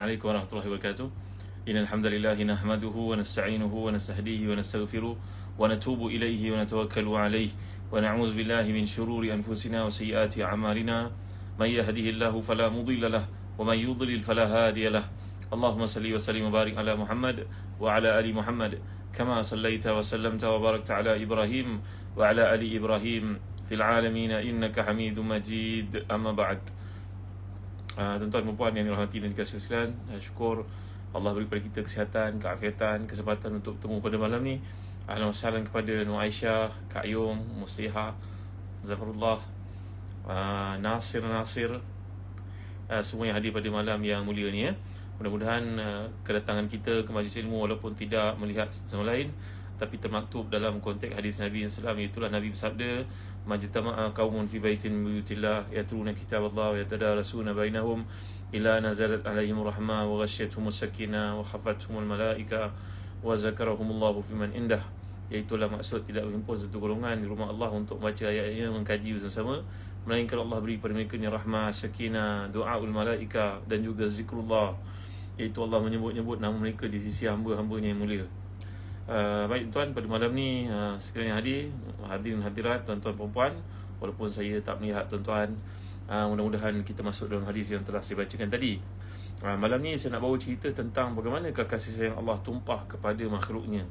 عليكم ورحمة الله وبركاته. إن الحمد لله نحمده ونستعينه ونستهديه ونستغفره ونتوب إليه ونتوكل عليه ونعوذ بالله من شرور أنفسنا وسيئات أعمالنا من يهده الله فلا مضل له ومن يضلل فلا هادي له. اللهم صل وسلم وبارك على محمد وعلى آل محمد كما صليت وسلمت وباركت على إبراهيم وعلى آل إبراهيم في العالمين إنك حميد مجيد. أما بعد. Tuan-tuan dan puan yang dirahmati dan dikasihi sekalian, syukur Allah beri kepada kita kesihatan, keafiatan, kesempatan untuk bertemu pada malam ni. Ahlan wa sahlan kepada Nur Aisyah, Kak Yung, Musliha, Zafarullah, Nasir, semua yang hadir pada malam yang mulia ni ya. Mudah-mudahan kedatangan kita ke majlis ilmu walaupun tidak melihat sama lain, tapi termaktub dalam konteks hadis Nabi SAW, itulah Nabi bersabda, majtama'a qaumun fi baitin min buyutillah yatruna kitaballah wa yatadarasuna bainahum ila nazalat alaihim rahmah wa ghasyiyatuhumus sakinah wa khafathumul malaika wa zakarahumullahu fiman indah. Iaitulah maksud tidak berhimpun satu golongan di rumah Allah untuk baca ayat-ayatnya, mengkaji bersama-sama, melainkan Allah beri pada mereka rahmah, sakinah, doaul malaika dan juga zikrullah, iaitu Allah menyebut-nyebut nama mereka di sisi hamba-hambanya yang mulia. Baik tuan, pada malam ni sekiranya hadirin hadirat, tuan-tuan perempuan, walaupun saya tak melihat tuan-tuan, mudah-mudahan kita masuk dalam hadis yang telah saya bacakan tadi. Malam ni saya nak bawa cerita tentang bagaimana kasih sayang Allah tumpah kepada makhluknya.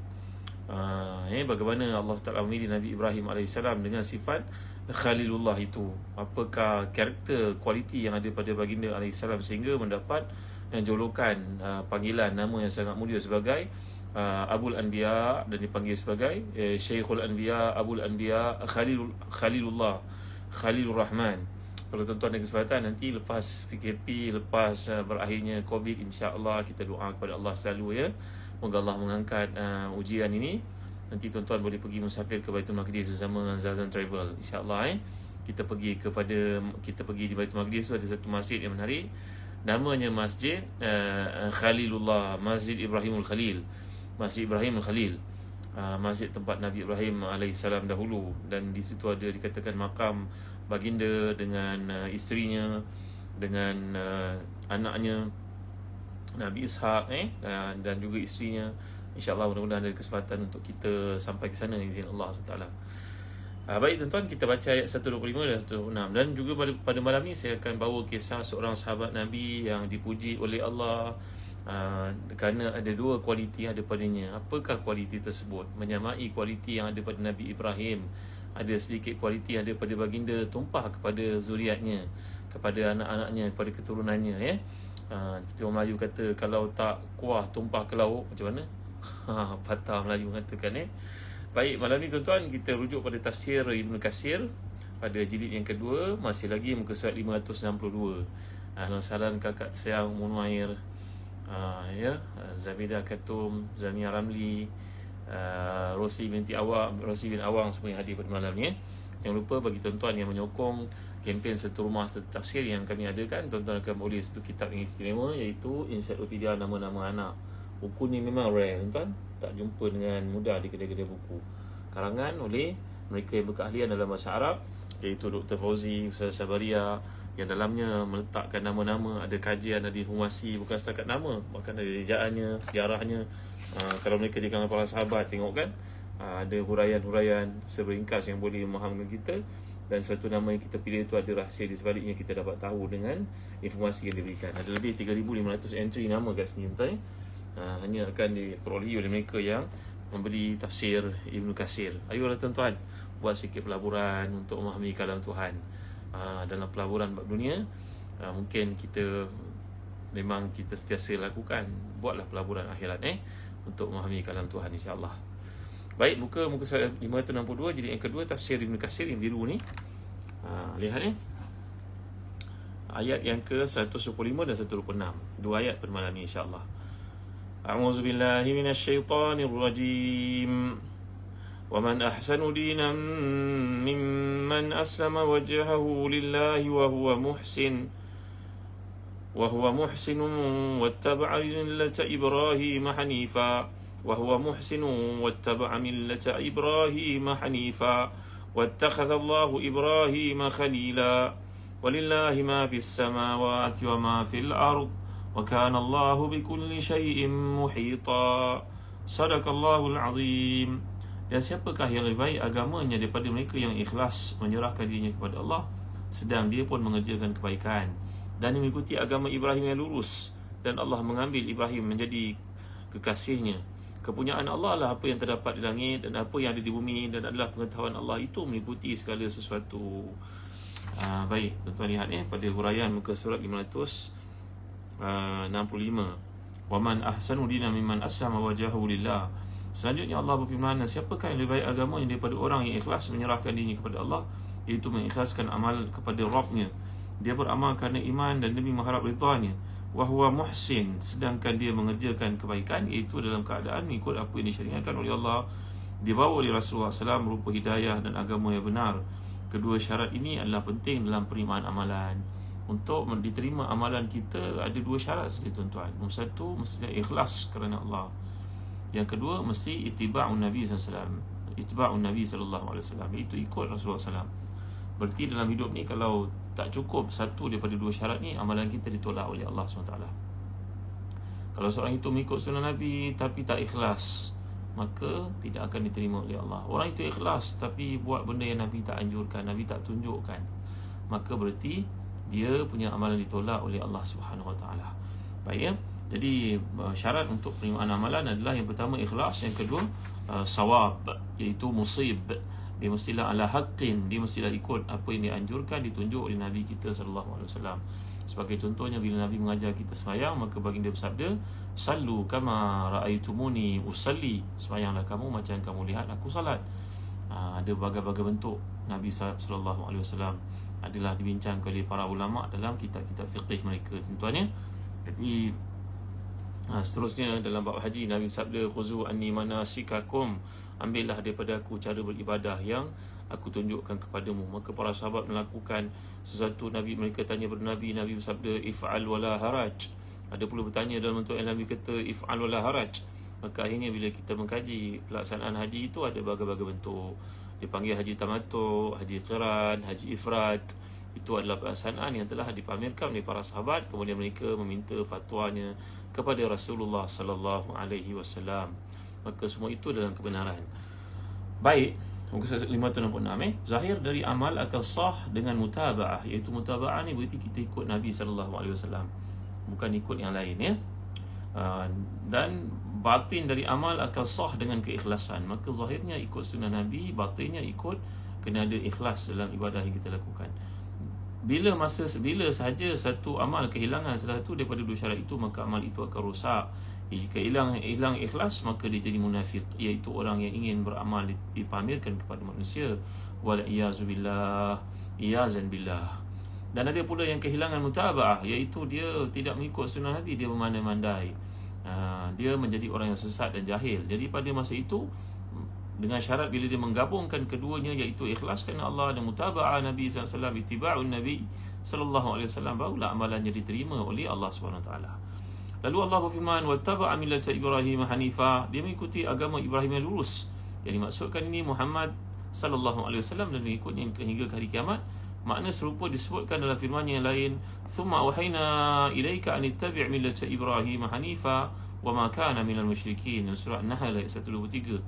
Bagaimana Allah Ta'ala memilih Nabi Ibrahim AS dengan sifat Khalilullah itu. Apakah karakter, kualiti yang ada pada baginda AS sehingga mendapat julukan, panggilan nama yang sangat mulia sebagai Abul Anbiya, dan dipanggil sebagai Syekhul Anbiya, Abul Anbiya, Khalilullah, Khalilur Rahman. Kalau tuan-tuan ada kesempatan nanti lepas PKP, lepas berakhirnya COVID, insya-Allah kita doa kepada Allah selalu ya. Moga Allah mengangkat ujian ini. Nanti tuan-tuan boleh pergi musafir ke Baitul Maqdis bersama Zazan Travel, insya-Allah Kita pergi di Baitul Maqdis tu, ada satu masjid yang menarik. Namanya Masjid Khalilullah, Masjid Ibrahimul Khalil. Masjid Ibrahim Al-Khalil, masjid tempat Nabi Ibrahim AS dahulu, dan di situ ada dikatakan makam baginda dengan isterinya, dengan anaknya Nabi Ishaq dan juga isterinya. InsyaAllah mudah-mudahan ada kesempatan untuk kita sampai ke sana, izin Allah SWT. Baik tuan-tuan, kita baca ayat 125 dan 126. Dan juga pada malam ni saya akan bawa kisah seorang sahabat Nabi yang dipuji oleh Allah kerana ada dua kualiti yang ada padanya. Apakah kualiti tersebut? Menyamai kualiti yang ada pada Nabi Ibrahim. Ada sedikit kualiti yang ada pada baginda tumpah kepada zuriatnya, kepada anak-anaknya, kepada keturunannya ya. Seperti orang Melayu kata, kalau tak kuah tumpah ke lauk, macam mana? Patah Melayu mengatakan Baik, malam ni tuan-tuan kita rujuk pada tafsir Ibn Katsir pada jilid yang kedua, masih lagi muka surat 562. Ahlan salam kakak sayang Munair, Zabidah Katum, Zamia Ramli, Rosi bin Awang, semua yang hadir pada malam ni Jangan lupa bagi tuan-tuan yang menyokong kempen satu rumah satu tafsir yang kami adakan, tuan-tuan akan boleh satu kitab yang istimewa, iaitu Encyclopedia Nama-Nama Anak. Buku ni memang rare tuan-tuan, tak jumpa dengan mudah di kedai-kedai buku. Karangan oleh mereka yang berkeahlian dalam bahasa Arab, iaitu Dr. Fauzi, Ustaz Sabaria, yang dalamnya meletakkan nama-nama, ada kajian, ada informasi, bukan setakat nama, bahkan ada ejaannya, sejarahnya. Kalau mereka di kalangan para sahabat, tengok kan, ada huraian-huraian seberingkas yang boleh memahamkan kita, dan satu nama yang kita pilih itu ada rahsia di sebaliknya, kita dapat tahu dengan informasi yang diberikan. Ada lebih 3,500 entry nama kat sini tuan. Hanya akan diperolehi oleh mereka yang membeli tafsir Ibn Katsir. Ayolah tuan-tuan, buat sikit pelaburan untuk memahami kalam Tuhan. Dalam pelaburan bab dunia, mungkin memang kita sentiasa lakukan, buatlah pelaburan akhirat untuk memahami kalam Tuhan, insya-Allah. Baik, muka surat 562 jilid yang kedua, tafsir Ibn Katsir yang biru ni. Lihat ayat yang ke 125 dan 126. Dua ayat pada malam ni, insya-Allah. A'udzu billahi minasyaitonir rajim. Wa man ahsanu dinan mimman aslama wajhahu lillahi wa huwa muhsin wattaba'a millata Ibrahim hanifa wattakhadha Allahu Ibrahim khalila walillahi ma fis samawati wa ma fil ard wa kana Allahu bikulli syai'in muhita. Sadaqallahul azim. Dan siapakah yang lebih baik agamanya daripada mereka yang ikhlas menyerahkan dirinya kepada Allah sedang dia pun mengerjakan kebaikan dan mengikuti agama Ibrahim yang lurus, dan Allah mengambil Ibrahim menjadi kekasihnya. Kepunyaan Allah lah apa yang terdapat di langit dan apa yang ada di bumi, dan adalah pengetahuan Allah itu meliputi segala sesuatu. Baik, tuan-tuan lihat pada huraian muka surat 565. Waman ahsanu dinan mimman aslama wajhahu lillah. Selanjutnya Allah berfirman, siapakah yang lebih baik agamanya daripada orang yang ikhlas menyerahkan dirinya kepada Allah, iaitu mengikhlaskan amal kepada Rabbnya. Dia beramal kerana iman dan demi mengharap ridhanya. Wahwa muhsin, sedangkan dia mengerjakan kebaikan, iaitu dalam keadaan mengikut apa yang disyariatkan oleh Allah, dibawa oleh Rasulullah SAW berupa hidayah dan agama yang benar. Kedua syarat ini adalah penting dalam penerimaan amalan. Untuk diterima amalan kita ada dua syarat saja, tuan-tuan. Nombor satu, mestinya ikhlas kerana Allah. Yang kedua, mesti ittiba'un Nabi SAW. Ittiba'un Nabi SAW, iaitu ikut Rasulullah SAW. Berarti dalam hidup ni kalau tak cukup satu daripada dua syarat ni, amalan kita ditolak oleh Allah SWT. Kalau seorang itu mengikut sunnah Nabi tapi tak ikhlas, maka tidak akan diterima oleh Allah. Orang itu ikhlas tapi buat benda yang Nabi tak anjurkan, Nabi tak tunjukkan, maka berarti dia punya amalan ditolak oleh Allah SWT. Baik ya. Jadi syarat untuk penerimaan amalan adalah yang pertama ikhlas, yang kedua sawab, iaitu musib. Dia mestilah ala haqqin, dia mestilah ikut apa yang dianjurkan, ditunjuk oleh Nabi kita sallallahu alaihi wasallam. Sebagai contohnya, bila Nabi mengajar kita sembahyang, maka baginda bersabda, sallu kama raaitumuni usalli, sembahyanglah kamu macam kamu lihat aku salat. Ada berbagai-bagai bentuk Nabi sallallahu alaihi wasallam adalah dibincangkan oleh para ulama dalam kitab-kitab fiqh mereka, tuan-tuan ya. Jadi seterusnya dalam bab haji, Nabi sabda, khuzu anni manasikakum, ambillah daripada aku cara beribadah yang aku tunjukkan kepadamu. Maka para sahabat melakukan sesuatu, mereka tanya kepada Nabi bersabda, if'al wala haraj. Ada pula bertanya dalam bentuk yang Nabi kata if'al wala haraj. Maka akhirnya bila kita mengkaji pelaksanaan haji itu ada berbagai-bagai bentuk. Dipanggil haji tamattu, haji qiran, haji ifrat. Itu adalah pelaksanaan yang telah dipamerkan oleh para sahabat, kemudian mereka meminta fatwanya kepada Rasulullah sallallahu alaihi wasallam. Maka semua itu dalam kebenaran. Baik, muka surat 566 zahir dari amal akan sah dengan mutaba'ah, iaitu mutaba'ah ni berarti kita ikut Nabi sallallahu alaihi wasallam, bukan ikut yang lain ya. Dan batin dari amal akan sah dengan keikhlasan. Maka zahirnya ikut sunnah Nabi, batinnya ikut kena ada ikhlas dalam ibadah yang kita lakukan. Bila sahaja satu amal kehilangan salah satu daripada dua syarat itu, maka amal itu akan rosak. Jika hilang ikhlas, maka dia jadi munafik, iaitu orang yang ingin beramal dipamerkan kepada manusia. Wal iyazu billah, iyazan billah. Dan ada pula yang kehilangan mutaba'ah, iaitu dia tidak mengikut sunnah Nabi, dia memandai-mandai. Dia menjadi orang yang sesat dan jahil. Jadi pada masa itu, dengan syarat bila dia menggabungkan keduanya, iaitu ikhlas kerana Allah dan mutaba'ah Nabi SAW, ittiba'un Nabi SAW, barulah amalannya diterima oleh Allah SWT. Lalu Allah berfirman, wattaba'a millata Ibrahim hanifa, dia mengikuti agama Ibrahim yang lurus. Yang dimaksudkan ini Muhammad SAW dan mengikutnya hingga ke hari kiamat. Makna serupa disebutkan dalam firman yang lain, thumma awhayna ilaika an ittabi' millata Ibrahim hanifa wa ma kana minal musyrikin, surah An-Nahl ayat 123.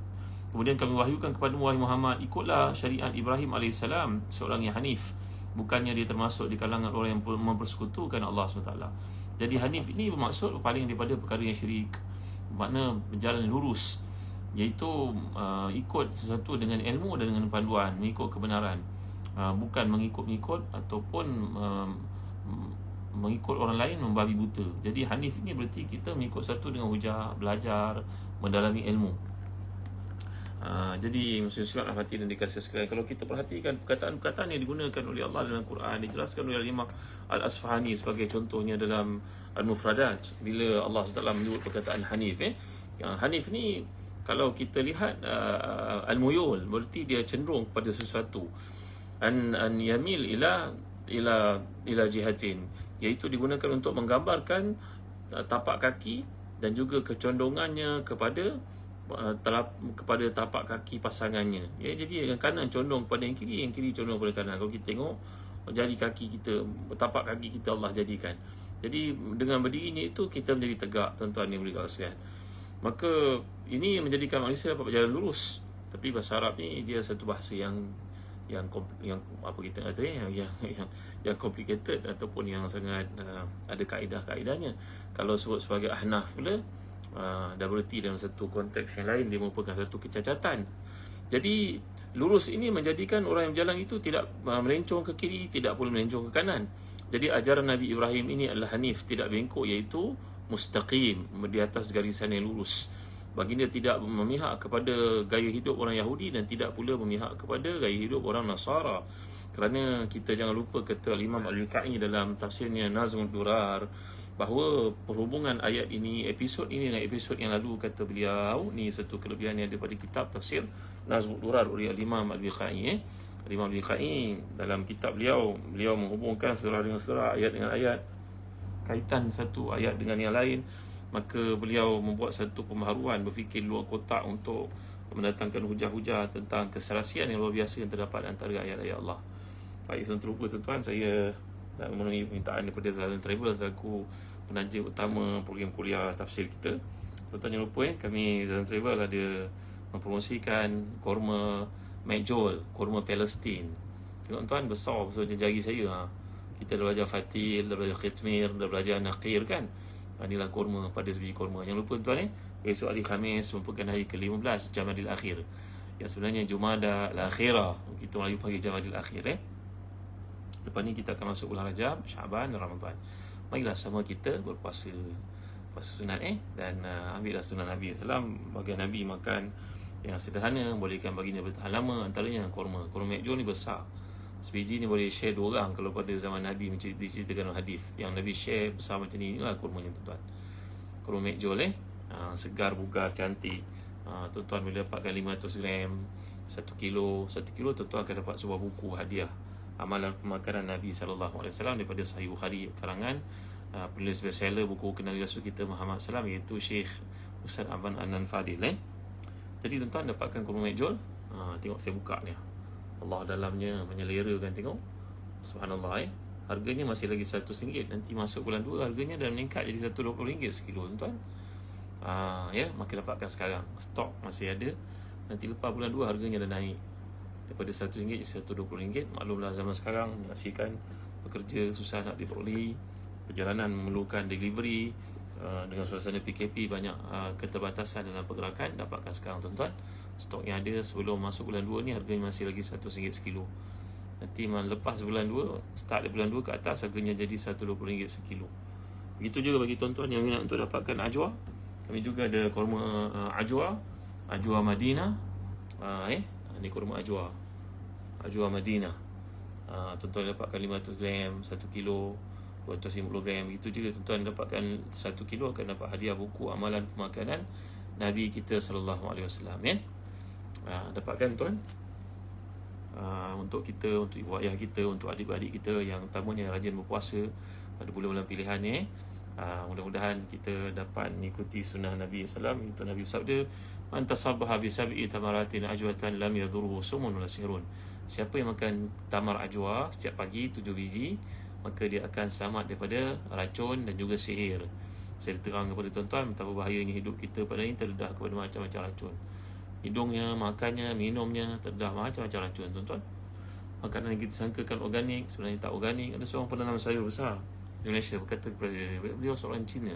Kemudian kami wahyukan kepada wahai Muhammad, ikutlah syariat Ibrahim AS, seorang yang hanif, bukannya dia termasuk di kalangan orang yang mempersekutukan Allah SWT. Jadi hanif ini bermaksud berpaling daripada perkara yang syirik, makna berjalan lurus, iaitu ikut sesuatu dengan ilmu dan dengan panduan, mengikut kebenaran, bukan mengikut-ngikut ataupun mengikut orang lain membabi buta. Jadi hanif ini berarti kita mengikut satu dengan hujah, belajar, mendalami ilmu. Jadi muslim-muslimat hati dan dikasih sekalian, kalau kita perhatikan perkataan-perkataan yang digunakan oleh Allah dalam Quran, dijelaskan oleh Imam Al-Asfahani sebagai contohnya dalam Al-Mufradat, bila Allah SWT menyebut perkataan hanif. Hanif ni kalau kita lihat al-muyul, berarti dia cenderung kepada sesuatu. An yamil ila jihatin, iaitu digunakan untuk menggambarkan tapak kaki dan juga kecondongannya kepada tapak kaki pasangannya. Ya, jadi yang kanan condong kepada yang kiri condong kepada kanan. Kalau kita tengok jari kaki kita, tapak kaki kita Allah jadikan. Jadi dengan berdirinya itu kita menjadi tegak, tuan-tuan yang boleh sekalian. Maka ini menjadikan manusia dapat berjalan lurus. Tapi bahasa Arab ni dia satu bahasa yang apa kita kata yang complicated ataupun yang sangat ada kaedah-kaedahnya. Kalau sebut sebagai ahnaf pula, dah bererti dalam satu konteks yang lain, dia merupakan satu kecacatan. Jadi lurus ini menjadikan orang yang berjalan itu tidak melencong ke kiri, tidak pula melencong ke kanan. Jadi ajaran Nabi Ibrahim ini adalah hanif, tidak bengkok, iaitu mustaqim, di atas garisan yang lurus. Baginda tidak memihak kepada gaya hidup orang Yahudi dan tidak pula memihak kepada gaya hidup orang Nasara. Kerana kita jangan lupa kata Imam Al-Yukai dalam tafsirnya Nazmul Durar, bahawa perhubungan ayat ini, episod ini dan episod yang lalu, kata beliau, ni satu kelebihan yang ada pada kitab tafsir Nazmul Durar oleh Imam Al-Yukai. Imam Al-Yukai dalam kitab beliau menghubungkan surah dengan surah, ayat dengan ayat, kaitan satu ayat dengan yang lain. Maka beliau membuat satu pembaharuan, berfikir luar kotak untuk mendatangkan hujah-hujah tentang keserasian yang luar biasa yang terdapat antara ayat-ayat Allah. Baik, sebelum terlupa tuan-tuan, saya nak memenuhi permintaan daripada Zahlan Travel selaku penaja utama program kuliah tafsir kita. Tuan-tuan jangan lupa kami Zahlan Travel ada mempromosikan korma Mejol, korma Palestin. Tengok tuan, besar jari saya. Kita dah belajar Fatil, dah belajar Khitmir, dah belajar Naqir kan. Inilah korma, pada sebiji korma. Jangan lupa tuan esok hari Khamis merupakan hari ke-15 Jamadil Akhir. Yang sebenarnya Jumada al-Akhirah, kita Melayu panggil Jamadil Akhir. Lepas ni kita akan masuk bulan Rajab, Syaban dan Ramadan. Marilah sama kita berpuasa, puasa sunat dan ambillah sunat Nabi SAW. Bagian Nabi makan yang sederhana, bolehkan baginda bertahan lama. Antaranya korma Mejol ni besar. Sebiji ni boleh share 2 orang. Kalau pada zaman Nabi diceritakan hadis yang Nabi share besar macam ni, inilah kurmanya tuan-tuan. Kurma Mejol segar, bugar, cantik. Tuan-tuan boleh dapatkan 500 gram, 1 kilo tuan-tuan akan dapat sebuah buku hadiah amalan pemakaran Nabi SAW daripada Sahih Bukhari karangan penulis bestseller buku kenali Rasul kita Muhammad SAW, iaitu Syekh Ustaz Aban Anan Fadil. Jadi tuan-tuan dapatkan kurma Mejol. Tengok saya buka ni, Allah dalamnya menyelerakan, tengok. Subhanallah. Harganya masih lagi RM100. Nanti masuk bulan 2 harganya dah meningkat jadi RM120 sekilo tuan-tuan. Maka dapatkan sekarang. Stok masih ada. Nanti lepas bulan 2 harganya dah naik daripada RM100 jadi RM120. Maklumlah zaman sekarang menyaksikan pekerja susah nak diperolehi, perjalanan memerlukan delivery. Dengan suasana PKP banyak keterbatasan dalam pergerakan. Dapatkan sekarang tuan-tuan. Stok yang ada sebelum masuk bulan 2 ni harganya masih lagi RM100 sekilo. Nanti lepas bulan 2, start dari bulan 2 ke atas, harganya jadi RM120 sekilo. Begitu juga bagi tuan-tuan yang minat untuk dapatkan ajwa. Kami juga ada korma ajwa Madinah. Ini korma ajwa Madinah. Tuan-tuan dapatkan 500 gram, 1 kilo, 250 gram. Begitu juga tuan-tuan dapatkan 1 kilo akan dapat hadiah buku amalan pemakanan Nabi kita SAW. Dapatkan tuan, untuk kita, untuk ibu ayah kita, untuk adik-adik kita yang utamanya rajin berpuasa pada bulan-bulan pilihan ni. Mudah-mudahan kita dapat mengikuti sunnah Nabi SAW. Itu Nabi bersabda, man tasabbaha bi sab'i tamaratin ajwatan lam yadurruhu sumun wala sihrun. Siapa yang makan tamar ajwa setiap pagi 7 biji, maka dia akan selamat daripada racun dan juga sihir. Saya terang kepada tuan-tuan betapa bahayanya hidup kita pada ini, terdedah kepada macam-macam racun. Hidungnya, makannya, minumnya terdedah macam-macam racun tuan-tuan. Makanan yang kita sangkakan organik sebenarnya tak organik. Ada seorang penanam sayur besar di Malaysia berkata kepada beliau, seorang Cina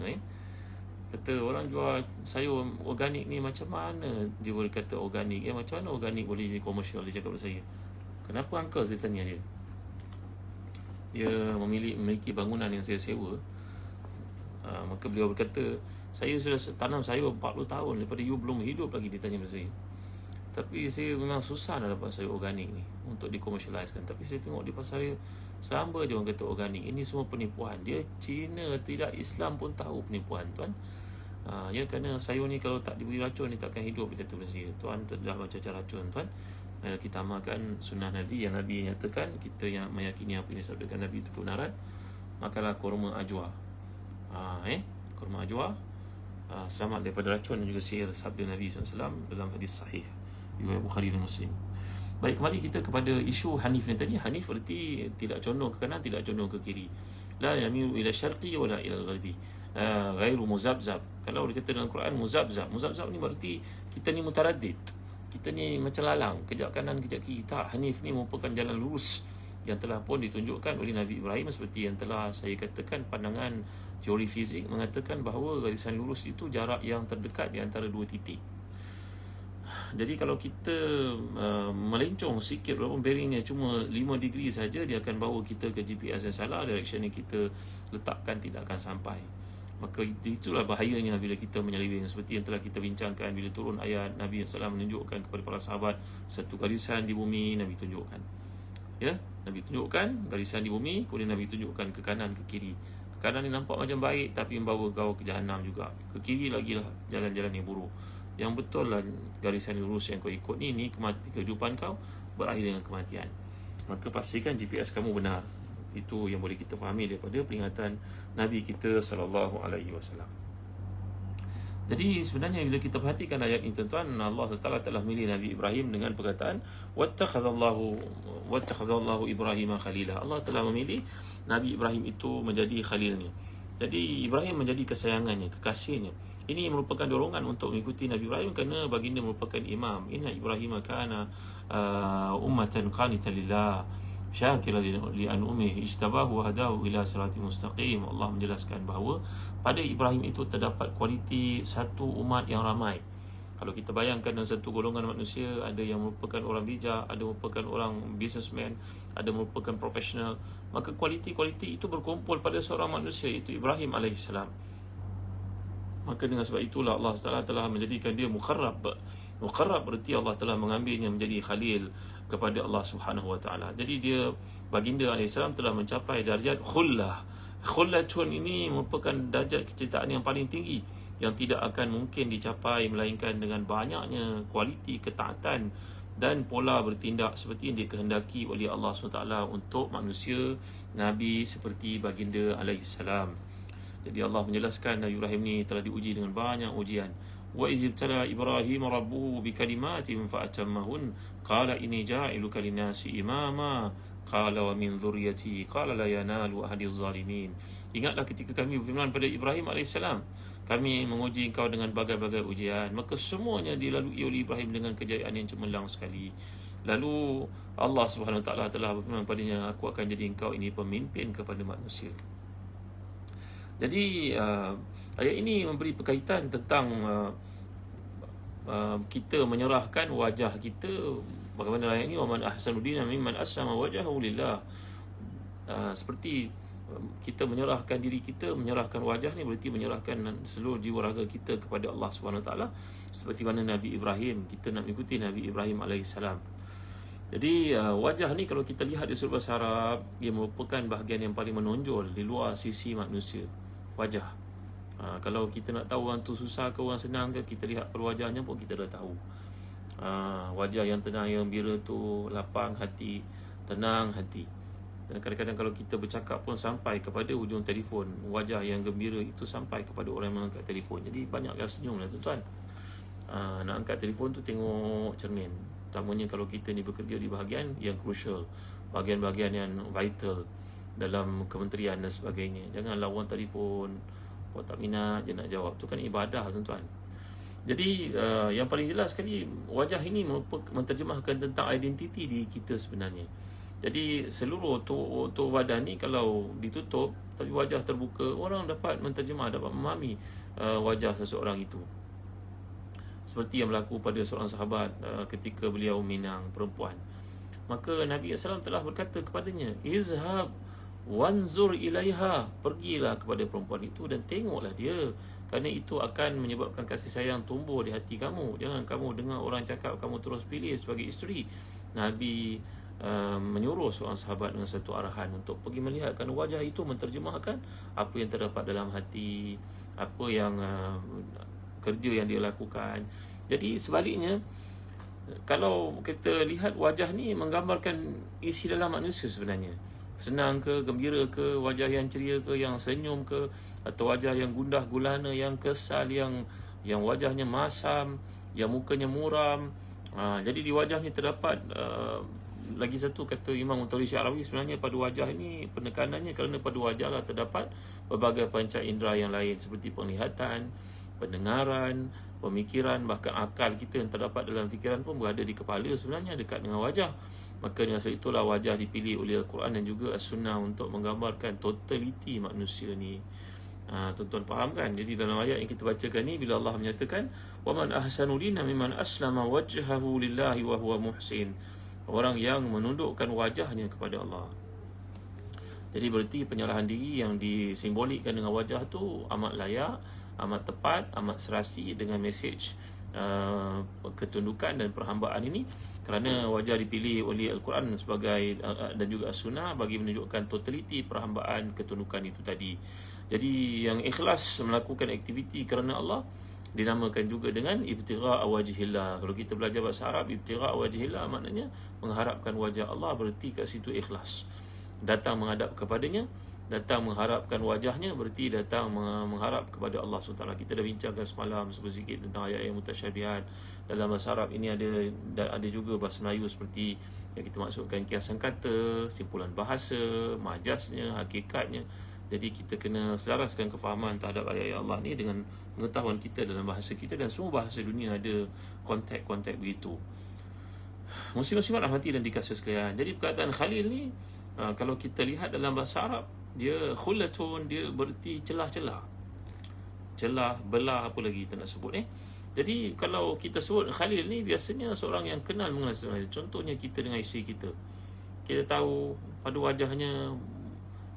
kata, orang jual sayur organik ni macam mana dia boleh kata organik? Macam mana organik boleh jadi komersial? Dia cakap kepada saya, kenapa uncle? Saya tanya dia. Dia memiliki bangunan yang saya sewa. Maka beliau berkata, saya sudah tanam sayur 40 tahun daripada you belum hidup lagi. Dia tanya kepada saya, tapi saya memang susah nak dapat sayur organik ni untuk dikomersialiskan. Tapi saya tengok di pasar selamba je orang kata organik. Ini semua penipuan. Dia Cina, tidak Islam pun tahu penipuan tuan. Kerana sayur ni kalau tak diberi racun ni takkan hidup, dia kata kepada saya. Tuan, terdah macam-macam racun tuan. Kita amalkan sunnah Nabi yang Nabi nyatakan, kita yang meyakini apa yang disabdakan Nabi itu kebenaran, makalah korma ajwa. Korma ajwa selamat daripada racun dan juga sihir, sabda Nabi SAW dalam hadis sahih riwayat Bukhari dan Muslim. Baik, kembali kita kepada isu hanif ni tadi. Hanif berarti tidak condong ke kanan, tidak condong ke kiri. la yamilu ila syarqi wala ila al-gharbi, ghairu muzabzab. Kalau dia kata dalam Quran muzabzab ni berarti kita ni mutaraddid, kita ni macam lalang, kejap kanan kejap kiri. Tak, hanif ni merupakan jalan lurus yang telah pun ditunjukkan oleh Nabi Ibrahim, seperti yang telah saya katakan. Pandangan teori fizik mengatakan bahawa garisan lurus itu jarak yang terdekat di antara dua titik. Jadi kalau kita melencong sikit, walaupun bearingnya cuma 5 degree saja, dia akan bawa kita ke GPS yang salah, direction yang kita letakkan tidak akan sampai. Maka itulah bahayanya bila kita menyeleweng, seperti yang telah kita bincangkan. Bila turun ayat, Nabi SAW menunjukkan kepada para sahabat satu garisan di bumi, Nabi tunjukkan, ya, Nabi tunjukkan garisan di bumi, kemudian Nabi tunjukkan ke kanan ke kiri. Ke kanan ni nampak macam baik, tapi membawa kau ke jahanam juga. Ke kiri lagi lah jalan-jalan yang buruk. Yang betul lah garisan lurus yang kau ikut ni kehidupan kau berakhir dengan kematian. Maka pastikan GPS kamu benar. Itu yang boleh kita fahami daripada peringatan Nabi kita SAW. Jadi sebenarnya bila kita perhatikan ayat ini, tuan-tuan, Allah SWT telah milih Nabi Ibrahim dengan perkataan wattakhadallahu Ibrahim khalila. Allah telah memilih Nabi Ibrahim itu menjadi khalilnya. Jadi Ibrahim menjadi kesayangannya, kekasihnya. Ini merupakan dorongan untuk mengikuti Nabi Ibrahim kerana baginda merupakan imam. Inna Ibrahim kana ummatan qanitan lillah syakira li an'umihi ijtabahu wa hadahu ila siratal mustaqim. Allah menjelaskan bahawa pada Ibrahim itu terdapat kualiti satu umat yang ramai. Kalau kita bayangkan dalam satu golongan manusia, ada yang merupakan orang bijak, ada merupakan orang businessman, ada merupakan profesional, maka kualiti-kualiti itu berkumpul pada seorang manusia, iaitu Ibrahim alaihissalam. Maka dengan sebab itulah Allah SWT telah menjadikan dia muqarrab. Muqarrab berarti Allah telah mengambilnya menjadi khalil kepada Allah SWT. Jadi dia, baginda alaihissalam, telah mencapai darjat khullah. Khullatun ini merupakan darjat kecintaan yang paling tinggi, yang tidak akan mungkin dicapai melainkan dengan banyaknya kualiti ketaatan dan pola bertindak seperti yang dikehendaki oleh Allah SWT untuk manusia Nabi seperti baginda alaihissalam. Jadi Allah menjelaskan Nabi Ibrahim ni telah diuji dengan banyak ujian. Wa izibtala Ibrahim rabbuhu bikalimatin fa'atammahun qala inni ja'iluka linnasi imama qala wa min dhurriyyati qala la yanalu ahadiz zalimin. Ingatlah ketika kami berfirman pada Ibrahim AS, kami menguji engkau dengan bagai-bagai ujian, maka semuanya dilalui oleh Ibrahim dengan kejayaan yang cemerlang sekali. Lalu Allah SWT telah berfirman padanya, aku akan jadi engkau ini pemimpin kepada manusia. Jadi ayat ini memberi berkaitan tentang kita menyerahkan wajah kita. Bagaimana ayat ini, wa man ahsanu dinan mimman aslama wajhahu lillah. Seperti kita menyerahkan diri kita, menyerahkan wajah ni berarti menyerahkan seluruh jiwa raga kita kepada Allah SWT. Seperti mana Nabi Ibrahim, kita nak mengikuti Nabi Ibrahim alaihissalam. Jadi wajah ni kalau kita lihat di sudut bahasa Arab, ia merupakan bahagian yang paling menonjol di luar sisi manusia. Wajah. Kalau kita nak tahu orang tu susah ke orang senang ke, kita lihat pada wajahnya pun kita dah tahu. Wajah yang tenang, yang gembira tu lapang hati, tenang hati. Dan kadang-kadang kalau kita bercakap pun sampai kepada hujung telefon, wajah yang gembira itu sampai kepada orang yang mengangkat telefon. Jadi banyaklah senyum lah tuan-tuan. Nak angkat telefon tu tengok cermin. Utamanya kalau kita ni bekerja di bahagian yang crucial, bahagian-bahagian yang vital dalam kementerian dan sebagainya. Jangan lawan telefon, buat tak minat je nak jawab. Tu kan ibadah tuan-tuan. Jadi yang paling jelas sekali, wajah ini menterjemahkan tentang identiti diri kita sebenarnya. Jadi seluruh tubuh badan ni kalau ditutup tapi wajah terbuka, orang dapat menterjemah, dapat memahami wajah seseorang itu. Seperti yang berlaku pada seorang sahabat ketika beliau minang perempuan. Maka Nabi SAW telah berkata kepadanya, izhab wanzur ilaiha, pergilah kepada perempuan itu dan tengoklah dia, kerana itu akan menyebabkan kasih sayang tumbuh di hati kamu. Jangan kamu dengar orang cakap kamu terus pilih sebagai isteri. Nabi menyuruh seorang sahabat dengan satu arahan untuk pergi melihat, kerana wajah itu menterjemahkan apa yang terdapat dalam hati, apa yang kerja yang dia lakukan. Jadi sebaliknya, kalau kita lihat wajah ni menggambarkan isi dalam manusia sebenarnya. Senang ke, gembira ke, wajah yang ceria ke, yang senyum ke, atau wajah yang gundah gulana, yang kesal, yang wajahnya masam, yang mukanya muram. Jadi di wajah ni terdapat lagi satu kata Imam Muntawalli Sya'rawi, sebenarnya pada wajah ini penekanannya kerana pada wajah lah terdapat berbagai panca indera yang lain seperti penglihatan, pendengaran, pemikiran, bahkan akal kita yang terdapat dalam fikiran pun berada di kepala sebenarnya, dekat dengan wajah. Maka dengan sebab itulah wajah dipilih oleh Al-Quran dan juga As-Sunnah untuk menggambarkan totaliti manusia ni. Tuan-tuan faham kan? Jadi dalam ayat yang kita bacakan ni, bila Allah menyatakan waman ahsanu dina mimman aslama wajhahu lillahi wa huwa muhsin, orang yang menundukkan wajahnya kepada Allah. Jadi berarti penyerahan diri yang disimbolikkan dengan wajah tu amat layak, amat tepat, amat serasi dengan mesej ketundukan dan perhambaan ini, kerana wajah dipilih oleh Al-Quran sebagai dan juga As-Sunnah bagi menunjukkan totaliti perhambaan ketundukan itu tadi. Jadi yang ikhlas melakukan aktiviti kerana Allah dinamakan juga dengan ibtigha' wajhillah. Kalau kita belajar bahasa Arab, ibtigha' wajhillah maknanya mengharapkan wajah Allah, berarti kat situ ikhlas. Datang menghadap kepadanya, datang mengharapkan wajahnya, berarti datang mengharap kepada Allah SWT. Kita dah bincangkan semalam sedikit tentang ayat yang mutasyabihat. Dalam bahasa Arab ini ada juga bahasa Melayu seperti yang kita maksudkan kiasan kata, simpulan bahasa, majaznya, hakikatnya. Jadi kita kena selaraskan kefahaman terhadap ayat-ayat Allah ni dengan pengetahuan kita dalam bahasa kita, dan semua bahasa dunia ada konteks-konteks begitu. Muslim-muslimat rahmati dan dikasihi sekalian. Jadi perkataan Khalil ni, kalau kita lihat dalam bahasa Arab, dia khullatun, dia berarti celah-celah, celah, belah, apa lagi kita nak sebut Jadi kalau kita sebut Khalil ni, biasanya seorang yang kenal mengenal sebenarnya. Contohnya kita dengan isteri kita, kita tahu pada wajahnya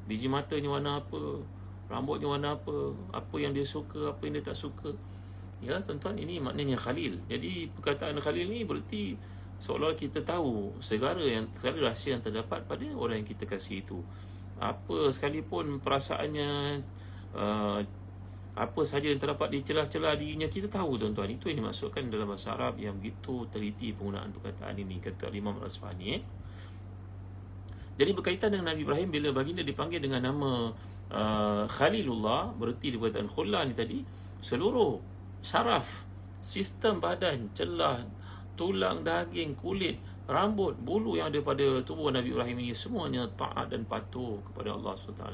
biji matanya warna apa, rambutnya warna apa yang dia suka, apa yang dia tak suka. Ya tuan-tuan, ini maknanya Khalil. Jadi perkataan Khalil ni berarti seolah kita tahu segala rahsia yang terdapat pada orang yang kita kasih itu. Apa sekalipun perasaannya, apa sahaja yang terdapat di celah-celah dirinya, kita tahu tuan-tuan. Itu yang dimaksudkan dalam bahasa Arab yang begitu teliti penggunaan perkataan ini, kata Imam Al-Asfahani. Jadi berkaitan dengan Nabi Ibrahim, bila baginda dipanggil dengan nama Khalilullah, berarti di perkataan khullah ni tadi, seluruh saraf, sistem badan, celah, tulang, daging, kulit, rambut, bulu yang ada pada tubuh Nabi Ibrahim ini semuanya taat dan patuh kepada Allah SWT.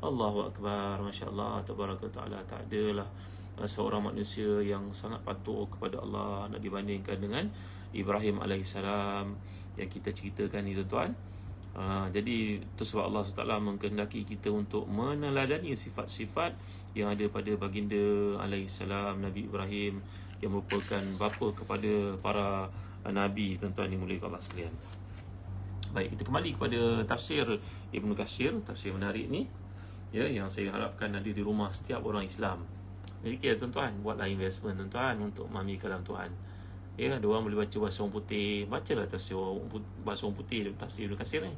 Allahu Akbar, Masya Allah, Tabaraka Ta'ala. Tak adalah seorang manusia yang sangat patuh kepada Allah nak dibandingkan dengan Ibrahim AS yang kita ceritakan ni tuan-tuan. Jadi itu sebab Allah SWT mengkehendaki kita untuk meneladani sifat-sifat yang ada pada baginda alaihissalam, Nabi Ibrahim, yang merupakan bapa kepada para Nabi, tuan-tuan dimuliakan Allah sekalian. Baik, kita kembali kepada tafsir Ibnu Katsir, tafsir menarik ni, ya, yang saya harapkan ada di rumah setiap orang Islam. Jadi kira tuan-tuan, buatlah investment tuan-tuan untuk mami kalam Tuhan. Ya, ada orang boleh baca bahasa orang putih, bacalah tafsir bahasa orang putih, tafsir Ibnu Katsir ni.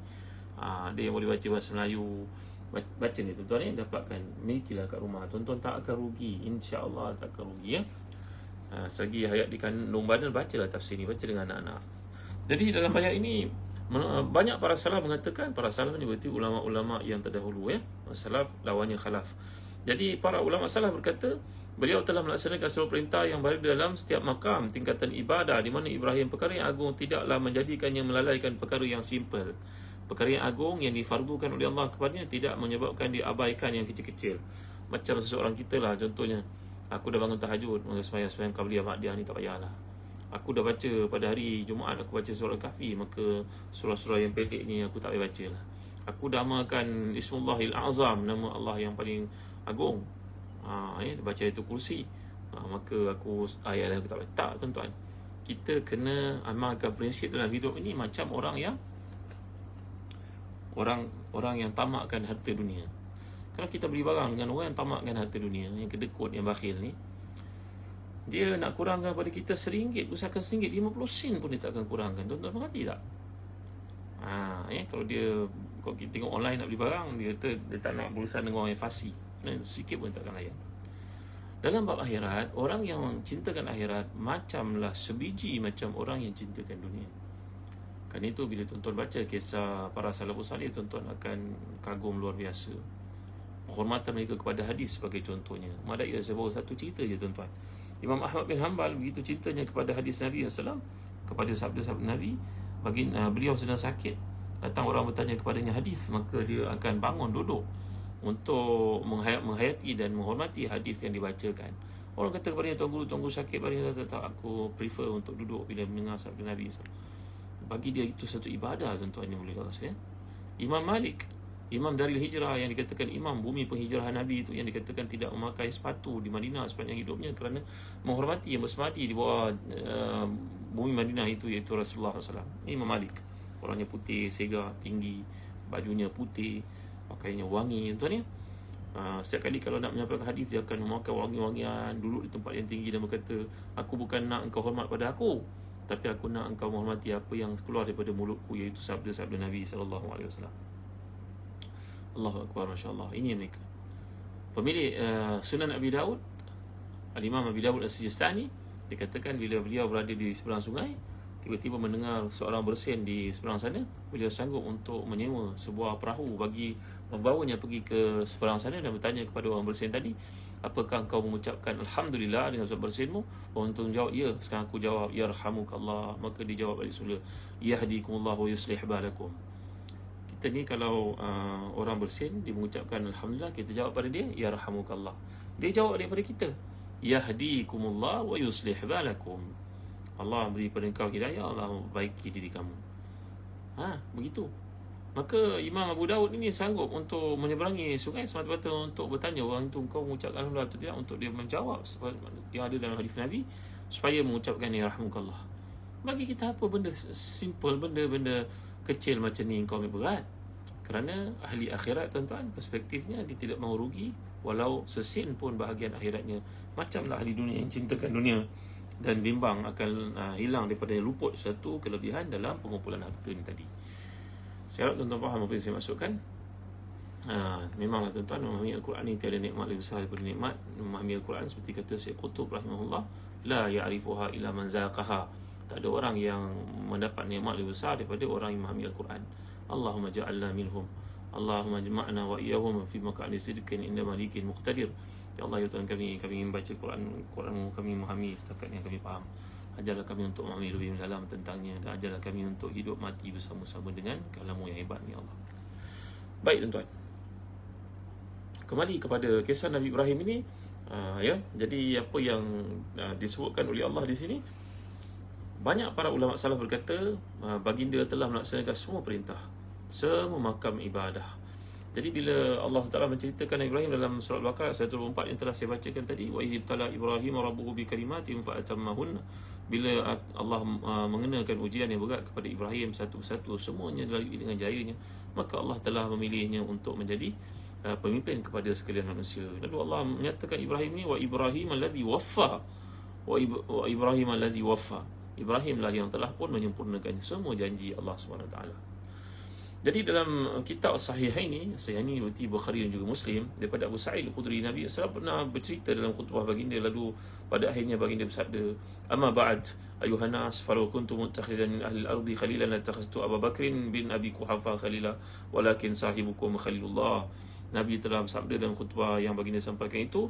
Ada yang boleh baca bahasa Melayu, baca ni tuan-tuan ni, dapatkan, milikilah kat rumah. Tuan-tuan tak akan rugi, insya-Allah tak akan rugi, ya. Selagi hayat di kandung badan, bacalah tafsir ni, baca dengan anak-anak. Jadi dalam ayat ini banyak para salaf mengatakan, para salaf ni berarti ulama-ulama yang terdahulu, ya. Salaf lawannya khalaf. Jadi para ulama salaf berkata, beliau telah melaksanakan seluruh perintah yang berada dalam setiap makam tingkatan ibadah, di mana Ibrahim perkara yang agung tidaklah menjadikannya melalaikan perkara yang simple. Perkara yang agung yang difardukan oleh Allah kepadanya tidak menyebabkan diabaikan yang kecil-kecil. Macam seseorang kita lah, contohnya, aku dah bangun tahajud, maka sembahyang qabliyah ba'diyah ni tak payahlah. Aku dah baca pada hari Jumaat, aku baca surah Kahfi, maka surah-surah yang pendek ni aku tak payah baca lah. Aku dah amalkan Ismullahil Azam, nama Allah yang paling agung, baca itu kursi, maka aku ayat yang aku tak baca. Tak tuan-tuan, kita kena amalkan prinsip dalam hidup ini macam orang yang tamakkan harta dunia. Kalau kita beli barang dengan orang yang tamakkan harta dunia, yang kedekut, yang bakhil ni, dia nak kurangkan pada kita RM1, usahakan RM1, 50 sen pun dia tak akan kurangkan. Tuan-tuan mengerti tak? Kalau kita tengok online nak beli barang, dia tak nak berusaha dengan orang yang fasih, sikit pun tak akan layan. Dalam bab akhirat, orang yang cintakan akhirat macamlah sebiji macam orang yang cintakan dunia. Kan itu bila tuan-tuan baca kisah para salafus salih, tuan-tuan akan kagum luar biasa. Penghormatan mereka kepada hadis sebagai contohnya. Madai saya bawa satu cerita je tuan-tuan. Imam Ahmad bin Hanbal begitu cintanya kepada hadis Nabi SAW, kepada sabda-sabda Nabi, beliau sedang sakit, datang orang bertanya kepadanya hadis, maka dia akan bangun duduk untuk menghayati dan menghormati hadis yang dibacakan. Orang kata kepadanya, Tuan Guru sakit, baring tak, aku prefer untuk duduk bila mendengar sabda Nabi SAW. Bagi dia itu satu ibadah, tuan-tuan yang mulia Allah sekalian. Imam Malik, Imam Daril Hijrah, yang dikatakan imam bumi penghijrahan Nabi itu, yang dikatakan tidak memakai sepatu di Madinah sepanjang hidupnya kerana menghormati yang bersemadi di bawah bumi Madinah itu, iaitu Rasulullah SAW. Imam Malik, orangnya putih, segar, tinggi, bajunya putih, pakaiannya wangi, tuan ya. Setiap kali kalau nak menyampaikan hadis, dia akan memakai wangi-wangian, duduk di tempat yang tinggi dan berkata, aku bukan nak engkau hormat pada aku, tapi aku nak engkau menghormati apa yang keluar daripada mulutku, iaitu sabda-sabda Nabi SAW. Allahu Akbar, Masya Allah. Ini mereka pemilik Sunan Abi Daud, Al-Imam Abi Daud As-Sijistani. Dikatakan bila beliau berada di seberang sungai, tiba-tiba mendengar seorang bersin di seberang sana, beliau sanggup untuk menyewa sebuah perahu bagi membawanya pergi ke seberang sana dan bertanya kepada orang bersin tadi, apakah engkau mengucapkan Alhamdulillah dengan sebab bersinmu? Orang itu menjawab, ya. Sekarang aku jawab, Yarhamukallah. Maka dijawab balik semula, Yahdikumullahu yuslih balakum. Kita ni kalau orang bersin, dia mengucapkan Alhamdulillah, kita jawab pada dia, Yarhamukallah. Dia jawab daripada kita, Yahdikumullah wa yuslih balakum. Allah beri pada engkau hidayah, Allah memperbaiki diri kamu. Begitu. Maka Imam Abu Daud ini sanggup untuk menyeberangi sungai semata-mata untuk bertanya orang itu, engkau mengucapkan Alhamdulillah atau tidak, untuk dia menjawab yang ada dalam hadis Nabi, supaya mengucapkan ya rahmukallah. Bagi kita apa benda simple, benda-benda kecil macam ni engkau ambil berat. Kerana ahli akhirat, tuan-tuan, perspektifnya dia tidak mahu rugi walau sesin pun bahagian akhiratnya. Macamlah ahli dunia yang cintakan dunia dan bimbang akan hilang daripada luput satu kelebihan dalam pengumpulan harta ni tadi. Saya harap tuan-tuan faham apa yang saya maksudkan. Memanglah tuan-tuan, memahami Al-Quran ni tiada nikmat lebih besar daripada nikmat memahami Al-Quran. Seperti kata Syekh Qutb rahimahullah, la ya'rifuha illa man zaqaha. Tak ada orang yang mendapat nikmat lebih besar daripada orang yang memahami Al-Quran. Allahumma ja'alna minhum. Allahumma jama'na wa iyahum fi maq'adi sidqin inda malikin muqtadir. Ya Allah, ya Tuhan kami ingin baca Quran kami memahami setakat yang kami faham. Ajarlah kami untuk memahami lebih mendalam tentangnya, dan ajarlah kami untuk hidup mati bersama-sama dengan kalam-Mu yang hebat, ya Allah. Baik tuan-tuan, kembali kepada kisah Nabi Ibrahim ini. Jadi apa yang disebutkan oleh Allah di sini, banyak para ulama salaf berkata baginda telah melaksanakan semua perintah, semua makam ibadah. Jadi bila Allah Taala menceritakan Nabi Ibrahim dalam surah Al-Baqarah 124 yang telah saya bacakan tadi, wa izibtala Ibrahim rabbuhu bi kalimatin fa atammahun, bila Allah mengenakan ujian yang berat kepada Ibrahim satu persatu, semuanya dilalui dengan jayanya, maka Allah telah memilihnya untuk menjadi pemimpin kepada sekalian manusia. Lalu Allah menyatakan Ibrahim ni, wa Ibrahim allazi waffa, wa Ibrahim allazi waffa. Ibrahimlah yang telah pun menyempurnakan semua janji Allah Subhanahu Wa Taala. Jadi dalam kitab Sahihain ini berarti Bukhari dan juga Muslim, daripada Abu Sa'id Al-Khudri, Nabi SAW pernah bercerita dalam khutbah baginda, lalu pada akhirnya baginda bersabda, amma ba'd ayuhan nas falau kuntu muttakhizan min ahli al-ardi khalilan latakhaztu Abu Bakrin bin Abi Quhafa khalila walakin sahibukum khalilullah. Nabi telah bersabda dalam khutbah yang baginda sampaikan itu,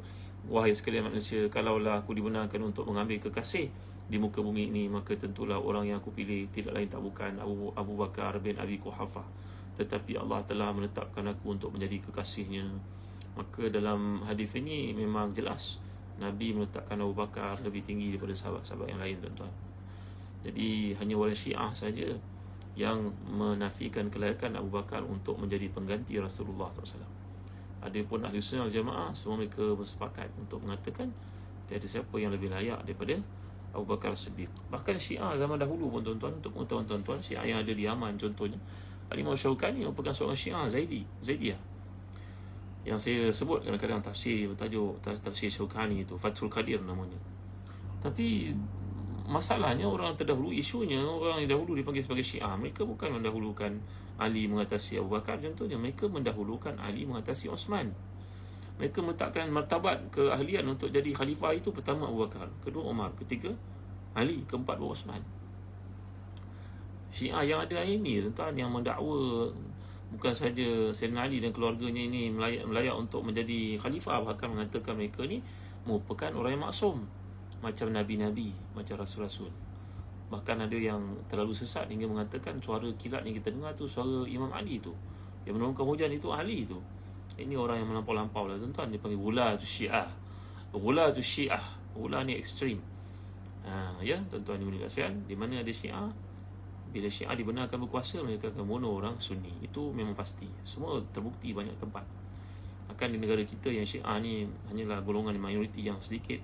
wahai sekalian manusia, kalaulah aku dibenarkan untuk mengambil kekasih di muka bumi ini, maka tentulah orang yang aku pilih tidak lain tak bukan Abu Bakar bin Abi Quhafa. Tetapi Allah telah menetapkan aku untuk menjadi kekasihnya. Maka dalam hadis ini memang jelas Nabi meletakkan Abu Bakar lebih tinggi daripada sahabat-sahabat yang lain, tuan-tuan. Jadi hanya orang Syiah saja yang menafikan kelayakan Abu Bakar untuk menjadi pengganti Rasulullah SAW. Adapun Ahli Sunnah wal Jamaah, semua mereka bersepakat untuk mengatakan tiada siapa yang lebih layak daripada Abu Bakar Siddiq. Bahkan Syiah zaman dahulu pun, tuan-tuan, untuk pengetahuan tuan-tuan, Syiah yang ada di Yaman contohnya, Al-Imam Syaukani merupakan seorang Syiah Zaidiyah, yang saya sebut kadang-kadang tafsir bertajuk tafsir Syaukani itu, Fathul Qadir namanya. Tapi masalahnya orang terdahulu, isunya orang yang dahulu dipanggil sebagai Syiah, mereka bukan mendahulukan Ali mengatasi Abu Bakar contohnya, mereka mendahulukan Ali mengatasi Osman. Mereka meletakkan martabat keahlian untuk jadi khalifah itu, pertama Abu Bakar, kedua Umar, ketiga Ali, keempat baru Osman. Syiah yang ada hari ini, tuan-tuan, yang mendakwa bukan saja Sayyidina Ali dan keluarganya ini melayak untuk menjadi khalifah, bahkan mengatakan mereka ni merupakan orang yang maksum, macam Nabi-Nabi, macam Rasul-Rasul. Bahkan ada yang terlalu sesat hingga mengatakan suara kilat yang kita dengar tu suara Imam Ali tu, yang menurunkan hujan itu Ali tu. Ini orang yang melampau-lampau lah tuan-tuan. Dia panggil Ghula tu Syiah. Ghula tu Syiah. Ghula ni ekstrim. Ya tuan-tuan yang mulia kasihan, di mana ada Syiah, bila Syiah dibenarkan berkuasa, mereka akan bunuh orang Sunni. Itu memang pasti. Semua terbukti banyak tempat. Akan di negara kita yang Syiah ni hanyalah golongan minoriti yang sedikit.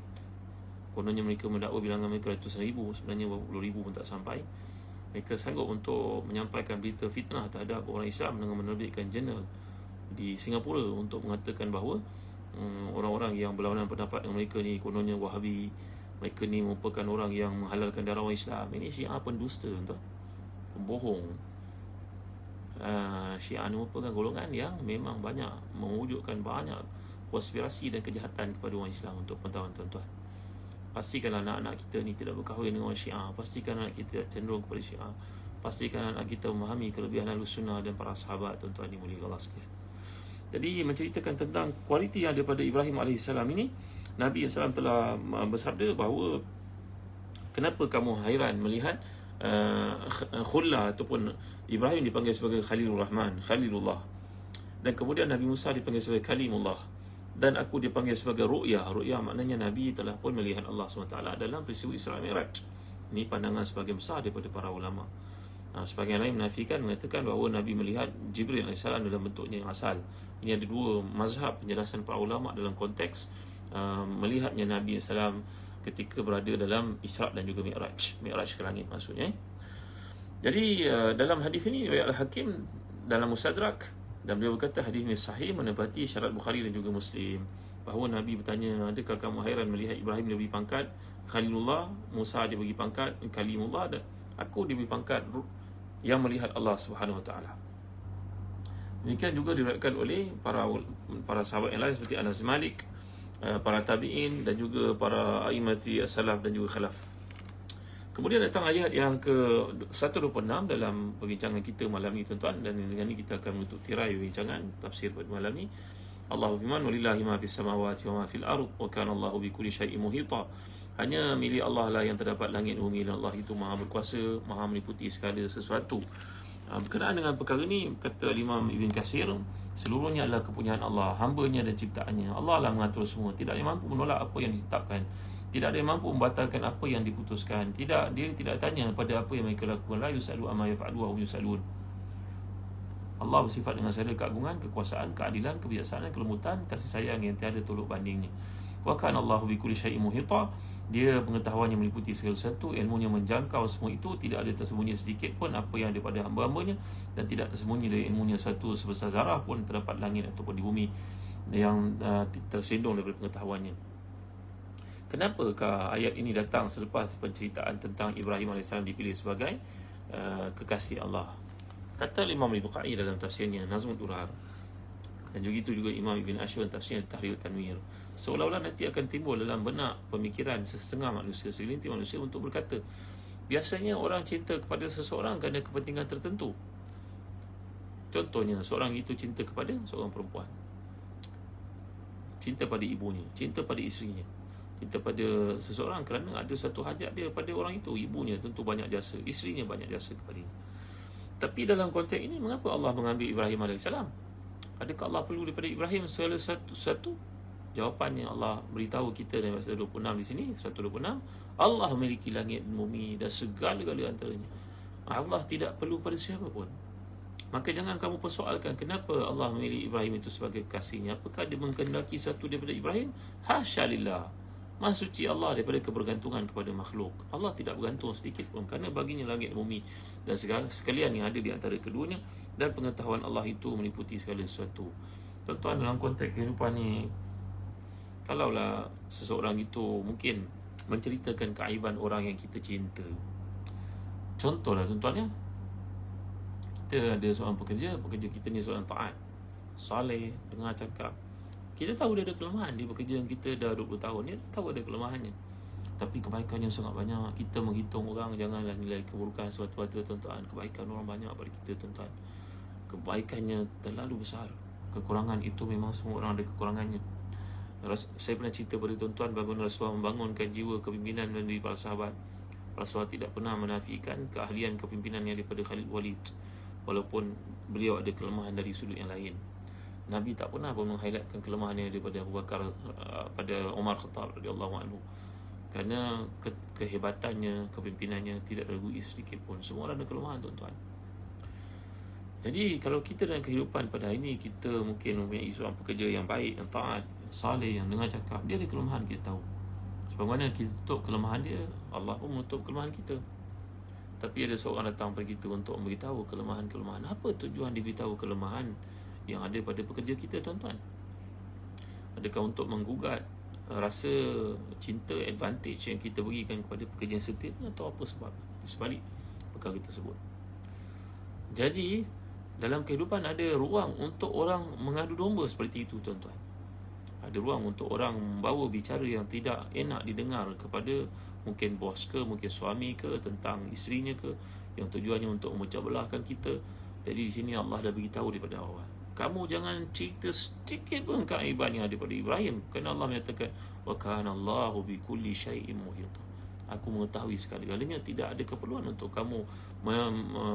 Kononnya mereka mendakwa bilangan mereka ratusan ribu, sebenarnya berapa puluh ribu pun tak sampai. Mereka sanggup untuk menyampaikan berita fitnah terhadap orang Islam dengan menerbitkan jurnal di Singapura untuk mengatakan bahawa orang-orang yang berlawanan pendapat dengan mereka ni kononnya Wahabi, mereka ni merupakan orang yang menghalalkan darah orang Islam. Ini Syiah pendusta tuan, pembohong. Syiah ni merupakan golongan yang memang banyak mewujudkan banyak konspirasi dan kejahatan kepada orang Islam. Untuk pengetahuan tuan-tuan, pastikan anak-anak kita ni tidak berkahwin dengan orang Syiah. Pastikan anak kita cenderung kepada Syiah. Pastikan anak kita memahami kelebihan Ahlussunnah dan para sahabat tuan-tuan dimuliakan Allah sekalian. Jadi menceritakan tentang kualiti yang ada pada Ibrahim AS ini, Nabi SAW telah bersabda bahawa kenapa kamu hairan melihat Khulla ataupun Ibrahim dipanggil sebagai Khalilur Rahman, Khalilullah, dan kemudian Nabi Musa dipanggil sebagai Kalimullah, dan aku dipanggil sebagai Ru'ya. Ru'ya maknanya Nabi telah pun melihat Allah SWT dalam peristiwa Isra Mi'raj. Ini pandangan sebagian besar daripada para ulama. Sebagian lain menafikan, mengatakan bahawa Nabi melihat Jibril AS dalam bentuknya yang asal. Ini ada dua mazhab penjelasan para ulama dalam konteks melihatnya Nabi SAW ketika berada dalam Isra' dan juga Mi'raj. Mi'raj ke langit maksudnya. Jadi dalam hadis ini riwayat Al-Hakim dalam Mustadrak, dan beliau berkata hadis ini sahih, menepati syarat Bukhari dan juga Muslim, bahawa Nabi bertanya, adakah kamu hairan melihat Ibrahim diberi pangkat Khalilullah, Musa diberi pangkat Kalimullah, dan aku diberi pangkat yang melihat Allah Subhanahu Wa Taala. Demikian juga diriwayatkan oleh para sahabat yang lain seperti Anas bin Malik, para tabi'in dan juga para a'immati as-salaf dan juga khalaf. Kemudian datang ayat yang ke-126 dalam perbincangan kita malam ini tuan-tuan, dan dengan ini kita akan menutup tirai perbincangan tafsir pada malam ini. Allah firman, walillahi ma fis samawati wa ma fil ardh wa kana Allahu bikulli syai'in muhita. Hanya milik Allah lah yang terdapat langit dan bumi, dan Allah itu maha berkuasa, maha meliputi segala sesuatu. Berkenaan dengan perkara ini, kata Imam Ibn Katsir, seluruhnya adalah kepunyaan Allah, hambanya dan ciptaannya. Allah lah mengatur semua. Tidak ada yang mampu menolak apa yang ditetapkan. Tidak ada yang mampu membatalkan apa yang diputuskan. Dia tidak tanya pada apa yang mereka lakukan. La yusalu amma yaf'alu wa hum yusalun. Allah bersifat dengan segala keagungan, kekuasaan, keadilan, kebijaksanaan, kelembutan, kasih sayang yang tiada tolak bandingnya. Wa kana Allahu bikulli syai'in muhita. Dia pengetahuannya meliputi segala sesuatu, ilmunya menjangkau semua itu, tidak ada tersembunyi sedikit pun apa yang ada pada hamba-hambanya, dan tidak tersembunyi dari ilmunya satu sebesar zarah pun terdapat langit ataupun di bumi yang tersindung daripada pengetahuannya. Kenapakah ayat ini datang selepas penceritaan tentang Ibrahim AS dipilih sebagai kekasih Allah? Kata Imam Al-Bukhari dalam tafsirnya Nazmul Durar, dan juga itu juga Imam Ibn Ashur tafsirnya Tahrir Tanwir, seolah-olah nanti akan timbul dalam benak pemikiran sesetengah manusia, segelintir manusia untuk berkata, biasanya orang cinta kepada seseorang kerana kepentingan tertentu. Contohnya, seorang itu cinta kepada seorang perempuan, cinta pada ibunya, cinta pada isterinya, cinta pada seseorang kerana ada satu hajat dia pada orang itu. Ibunya tentu banyak jasa, isterinya banyak jasa kepadanya. Tapi dalam konteks ini, mengapa Allah mengambil Ibrahim AS? Adakah Allah perlu daripada Ibrahim segala satu? Jawapannya Allah beritahu kita dalam ayat 26 di sini, 126, Allah memiliki langit dan bumi dan segala-gala antaranya. Allah tidak perlu pada siapa pun. Maka jangan kamu persoalkan kenapa Allah memilih Ibrahim itu sebagai kasihnya. Apakah dia menghendaki satu daripada Ibrahim? Hasya lillah. Maha suci Allah daripada kebergantungan kepada makhluk. Allah tidak bergantung sedikit pun, kerana baginya langit dan bumi dan segala sekalian yang ada di antara keduanya, dan pengetahuan Allah itu meliputi segala sesuatu. Tuan-tuan, dalam konteks kehidupan ni, kalaulah seseorang itu mungkin menceritakan keaiban orang yang kita cinta. Contohlah tuan-tuan ya, kita ada seorang pekerja kita ni seorang taat, saleh, dengar cakap. Kita tahu dia ada kelemahan. Dia bekerja dengan kita dah 20 tahun, dia tahu ada kelemahannya, tapi kebaikannya sangat banyak. Kita menghitung orang, janganlah nilai keburukan semata-mata tuan-tuan. Kebaikan orang banyak pada kita tuan-tuan. Kebaikannya terlalu besar. Kekurangan itu memang semua orang ada kekurangannya. Saya pernah cerita pada tuan-tuan bagaimana Rasulullah membangunkan jiwa kepimpinan dan diri para sahabat. Rasulullah tidak pernah menafikan keahlian kepimpinan yang daripada Khalid Walid, walaupun beliau ada kelemahan dari sudut yang lain. Nabi tak pernah pun meng-highlightkan kelemahan yang daripada Abu Bakar pada Umar Khattab radhiyallahu anhu. Kerana kehebatannya, kepimpinannya tidak ragu sedikit pun. Semua orang ada kelemahan, tuan-tuan. Jadi kalau kita dalam kehidupan pada hari ini, kita mungkin mempunyai seorang pekerja yang baik, yang taat, yang saleh, yang dengar cakap, dia ada kelemahan, kita tahu. Sebagaimana kita tutup kelemahan dia, Allah pun menutup kelemahan kita. Tapi ada seorang datang pada kita untuk memberitahu kelemahan-kelemahan. Apa tujuan dia beritahu kelemahan yang ada pada pekerja kita, tuan-tuan? Adakah untuk menggugat rasa cinta, advantage yang kita berikan kepada pekerja yang setia, atau apa sebab sebalik perkara tersebut? Jadi dalam kehidupan ada ruang untuk orang mengadu domba seperti itu, tuan-tuan. Ada ruang untuk orang membawa bicara yang tidak enak didengar kepada mungkin bos ke, mungkin suami ke, tentang isterinya ke, yang tujuannya untuk memecah belahkan kita. Jadi di sini Allah dah beritahu daripada awal, kamu jangan cerita sedikit pun keaiban yang ada pada Ibrahim, kerana Allah menyatakan wa kana Allahu bi kulli syai'in muhita. Aku mengetahui segala-galanya, tidak ada keperluan untuk kamu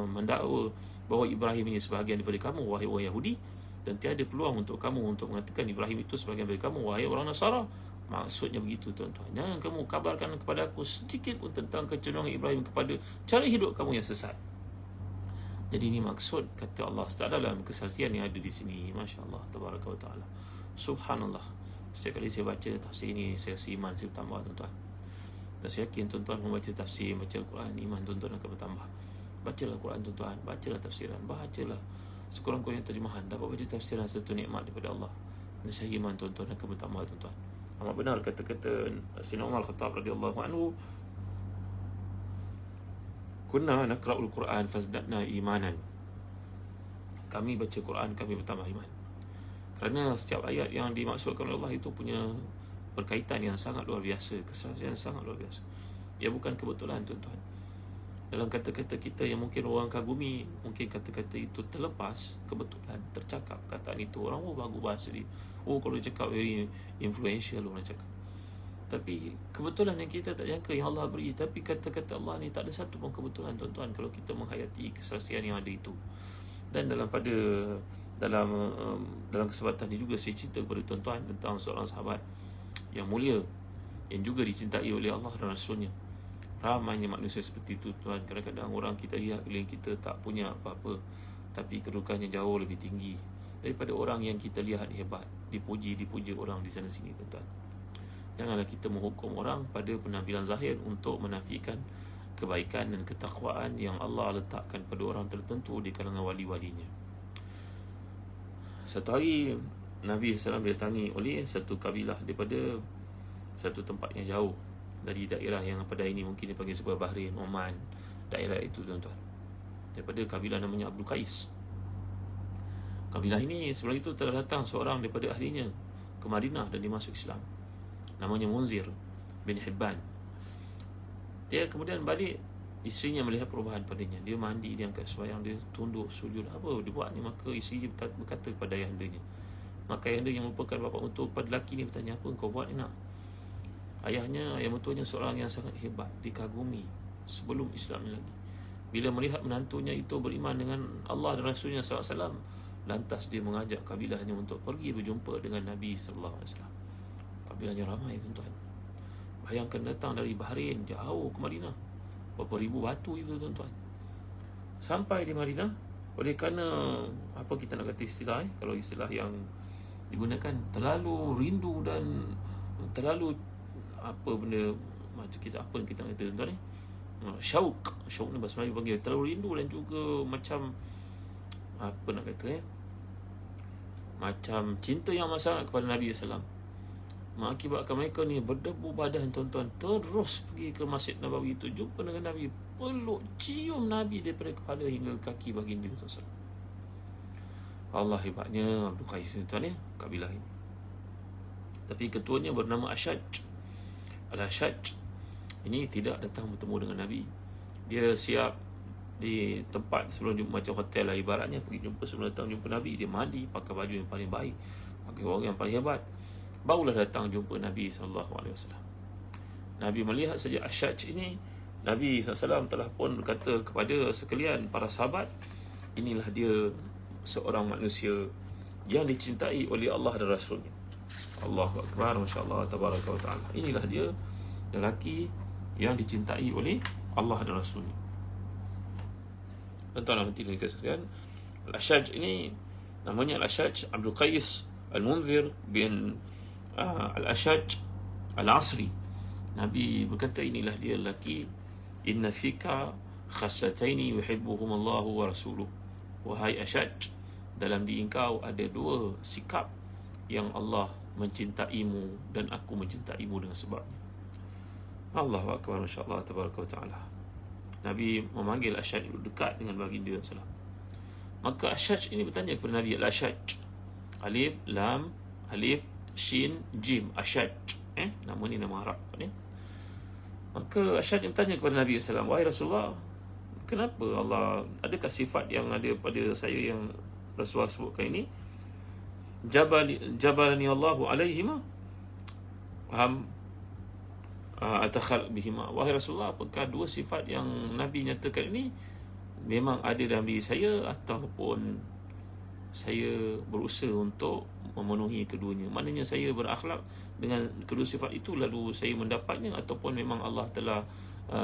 mendakwa bahawa Ibrahim ini sebahagian daripada kamu, wahai orang Yahudi, dan tiada peluang untuk kamu untuk mengatakan Ibrahim itu sebahagian daripada kamu, wahai orang Nasara. Maksudnya begitu, tuan-tuan. Jangan kamu kabarkan kepada aku sedikit pun tentang kecenderungan Ibrahim kepada cara hidup kamu yang sesat. Jadi ini maksud kata Allah Taala dalam kesaksian yang ada di sini. Masya Allah, tabaraka wa ta'ala, subhanallah. Setiap kali saya baca tafsir ini, saya rasa iman saya bertambah, tuan-tuan. Dan saya yakin tuan-tuan membaca tafsir, baca Al-Quran, iman tuan-tuan akan bertambah. Bacalah Al-Quran, tuan-tuan. Bacalah tafsiran, bacalah sekurang-kurangnya terjemahan. Dapat baca tafsiran, satu nikmat daripada Allah. Dan saya iman tuan-tuan akan bertambah, tuan-tuan. Amat benar kata-kata Sayyidina Umar Khattab radhiyallahu anhu, kunna naqra'ul Quran fazdadna imanan. Kami baca Quran, kami bertambah iman. Kerana setiap ayat yang dimaksudkan oleh Allah itu punya berkaitan yang sangat luar biasa, kesaksian yang sangat luar biasa. Ia bukan kebetulan, tuan-tuan. Dalam kata-kata kita yang mungkin orang kagumi, mungkin kata-kata itu terlepas, kebetulan tercakap kataan itu. Orang bagus bahasa dia. Kalau dia cakap very influential, orang cakap. Tapi kebetulan yang kita tak jangka yang Allah beri. Tapi kata-kata Allah ni tak ada satu pun kebetulan, tuan-tuan, kalau kita menghayati kesaksian yang ada itu. Dan dalam kesempatan ini juga saya cerita kepada tuan-tuan tentang seorang sahabat yang mulia, yang juga dicintai oleh Allah dan Rasulnya. Ramainya manusia seperti itu, tuan. Kadang-kadang orang kita lihat keliling kita tak punya apa-apa, tapi kedudukannya jauh lebih tinggi daripada orang yang kita lihat hebat, dipuji orang di sana sini, tuan-tuan. Janganlah kita menghukum orang pada penampilan zahir untuk menafikan kebaikan dan ketakwaan yang Allah letakkan pada orang tertentu di kalangan wali-walinya. Satu hari Nabi SAW didatangi oleh satu kabilah daripada satu tempat yang jauh dari daerah yang pada ini mungkin dipanggil sebagai Bahrain, Oman, daerah itu, tuan-tuan. Daripada kabilah namanya Abdul Qais. Kabilah ini sebelum itu telah datang seorang daripada ahlinya ke Madinah dan dimasuk Islam, namanya Munzir bin Hibban. Dia kemudian balik, isterinya melihat perubahan padanya. Dia mandi, dia angkat sembahyang, dia tunduk, sujud. Apa dia buat ni? Maka isteri berkata kepada ayahandanya. Maka ayahanda yang merupakan bapa mentua pada lelaki ni bertanya, apa kau buat ni nak? Ayah mentuanya seorang yang sangat hebat, dikagumi sebelum Islam lagi. Bila melihat menantunya itu beriman dengan Allah dan Rasulnya SAW, lantas dia mengajak kabilahnya untuk pergi berjumpa dengan Nabi SAW. Kabilahnya ramai, tuan-tuan. Bayangkan datang dari Bahrain, jauh ke Madinah, berapa ribu batu itu, tuan-tuan. Sampai di Madinah, oleh kerana apa kita nak kata istilah, kalau istilah yang digunakan, terlalu rindu dan terlalu apa benda macam kita, apa kita nak kata, tuan-tuan, syauk ni bahasa Melayu panggil terlalu rindu, dan juga macam apa nak kata, macam cinta yang amat sangat kepada Nabi SAW. Mengakibatkan mereka ni berdebu badan, tuan-tuan, terus pergi ke Masjid Nabawi itu, jumpa dengan Nabi, peluk, cium Nabi daripada kepala hingga kaki baginda SAW. Allah hebatnya Abdul Qais, tuan-tuan, kabilah ini. Tapi ketuanya bernama Ashaj. Al-Ashaj ini tidak datang bertemu dengan Nabi. Dia siap di tempat sebelum jumpa, macam hotel lah ibaratnya, pergi jumpa sebelum datang jumpa Nabi. Dia mandi, pakai baju yang paling baik, pakai orang yang paling hebat, barulah datang jumpa Nabi SAW. Nabi melihat saja Ashaj ini, Nabi SAW telah pun berkata kepada sekalian para sahabat, inilah dia seorang manusia yang dicintai oleh Allah dan Rasulnya. Allahu Akbar, Masya Allah, Tabaraka wa Ta'ala. Inilah dia lelaki yang dicintai oleh Allah dan Rasulnya. Tuan-tuan dan hadirin sekalian, Al-Ashaj ini namanya Al-Ashaj Abdul Qais Al-Munzir bin Al-Ashaj Al-Asri. Nabi berkata, inilah dia lelaki, inna fika khaslataini yuhibbuhum Allahu wa rasuluh. Wahai Ashaj, dalam diri engkau ada dua sikap yang Allah mencintaimu dan aku mencintaimu dengan sebabnya. Allahu Akbar, Masya Allah, Tabaraka wa Ta'ala. Nabi memanggil Ashaj duduk dekat dengan baginda SAW. Maka Ashaj ini bertanya kepada Nabi, Al-Ashaj, Alif, Lam, Alif, Shin, Jim, Ashaj. Nama ni nama Arab ni. Maka Ashaj bertanya kepada Nabi SAW, wahai Rasulullah, kenapa Allah, adakah sifat yang ada pada saya yang Rasulullah sebutkan ini? Jabalani Allahu alaihima atakhal bihima. Wahai Rasulullah, apakah dua sifat yang Nabi nyatakan ini memang ada dalam diri saya, ataupun saya berusaha untuk memenuhi keduanya? Maknanya saya berakhlak dengan kedua sifat itu lalu saya mendapatnya, ataupun memang Allah telah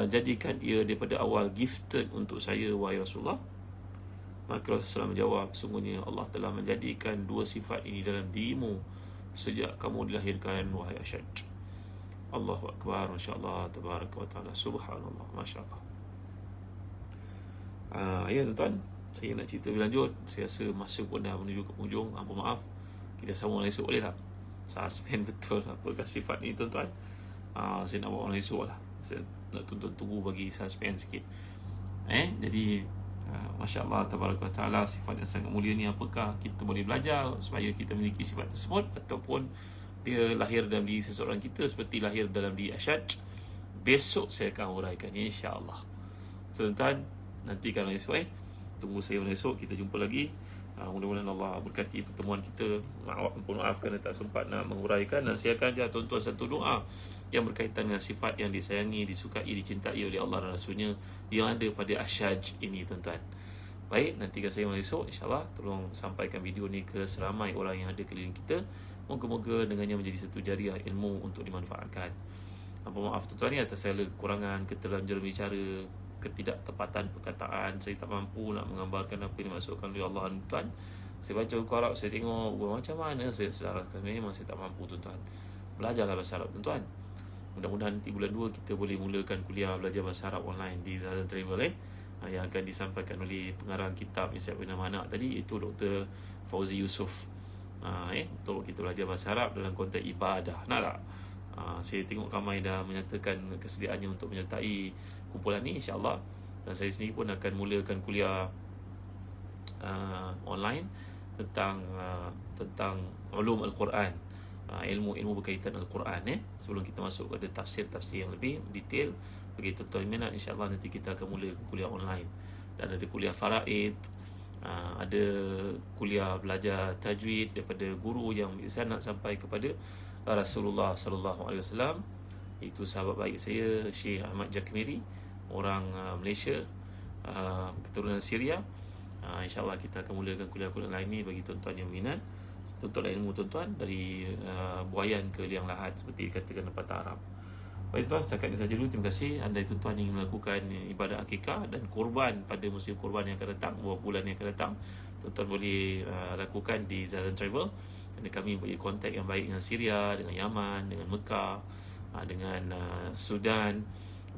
jadikan ia daripada awal gifted untuk saya, wahai Rasulullah? Maka Rasulullah menjawab, sungguhnya Allah telah menjadikan dua sifat ini dalam dirimu sejak kamu dilahirkan, wahai Ashaj. Allahu Akbar, Masya Allah, Tabaraka wa Ta'ala, Subhanallah, Masya Allah. Ya tuan-tuan, saya nak cerita lebih lanjut. Saya rasa masa pun dah menuju ke penghujung. Ampun maaf, kita sambung lain esok boleh tak? Suspend betul apakah sifat ni tuan-tuan. Saya nak bawa lain esok lah. Saya nak tunggu bagi suspend sikit. Jadi Masya Allah, Tabaraka wa Ta'ala, sifat yang sangat mulia ni apakah kita boleh belajar supaya kita memiliki sifat tersebut, ataupun dia lahir dalam diri seseorang kita seperti lahir dalam diri Ashaj? Besok saya akan uraikan, insya-Allah. Tuan-tuan, nantikan esok tunggu saya esok, kita jumpa lagi. Mudah-mudahan Allah berkati pertemuan kita. Maaf kerana tak sempat nak menguraikan, dan saya akan ajar tuan-tuan satu doa yang berkaitan dengan sifat yang disayangi, disukai, dicintai oleh Allah dan Rasulnya yang ada pada Ashaj ini, tuan-tuan. Baik, nantikan saya esok, insya-Allah. Tolong sampaikan video ni ke seramai orang yang ada keliling kita. Moga-moga dengannya menjadi satu jariah ilmu untuk dimanfaatkan. Ampun maaf tuan-tuan ni atas segala kekurangan, keterlanjuran bicara, ketidaktepatan perkataan. Saya tak mampu nak menggambarkan apa yang dimaksudkan oleh Allah, tuan. Saya baca buku Arab, saya tengok macam mana saya selaraskan. Memang saya tak mampu, tuan-tuan. Belajarlah bahasa Arab, tuan-tuan. Mudah-mudahan nanti bulan 2 kita boleh mulakan kuliah belajar bahasa Arab online di Zazan Travel yang akan disampaikan oleh pengarang kitab Insight Bernama Anak tadi, itu Dr. Fauzi Yusof. Untuk kita belajar bahasa Arab dalam konteks ibadah. Nak tak? Saya tengok ramai dah menyatakan kesediaannya untuk menyertai kumpulan ni, insya-Allah. Dan saya sendiri pun akan mulakan kuliah online tentang ulum Al-Quran, ilmu berkaitan Al-Quran. Sebelum kita masuk pada tafsir-tafsir yang lebih detail, bagi tuan-tuan minat, insya-Allah nanti kita akan mula kuliah online. Dan ada kuliah faraid, ada kuliah belajar tajwid daripada guru yang sanad sampai kepada Rasulullah sallallahu alaihi wasallam, itu sahabat baik saya, Syekh Ahmad Jakmiri, orang Malaysia, keturunan Syria. InsyaAllah kita akan mulakan kuliah-kuliah lain ni bagi tuan-tuan yang minat, tuntutlah ilmu tuan-tuan dari buayan ke liang lahat seperti dikatakan pepatah Arab. Baik tuan, setakat ini saja dulu. Terima kasih. Andai tuan-tuan ingin melakukan ibadah akikah dan kurban pada musim kurban yang akan datang, beberapa bulan yang akan datang, tuan-tuan boleh lakukan di Zazan Travel. Kerana kami mempunyai kontak yang baik dengan Syria, dengan Yaman, dengan Mekah, dengan Sudan,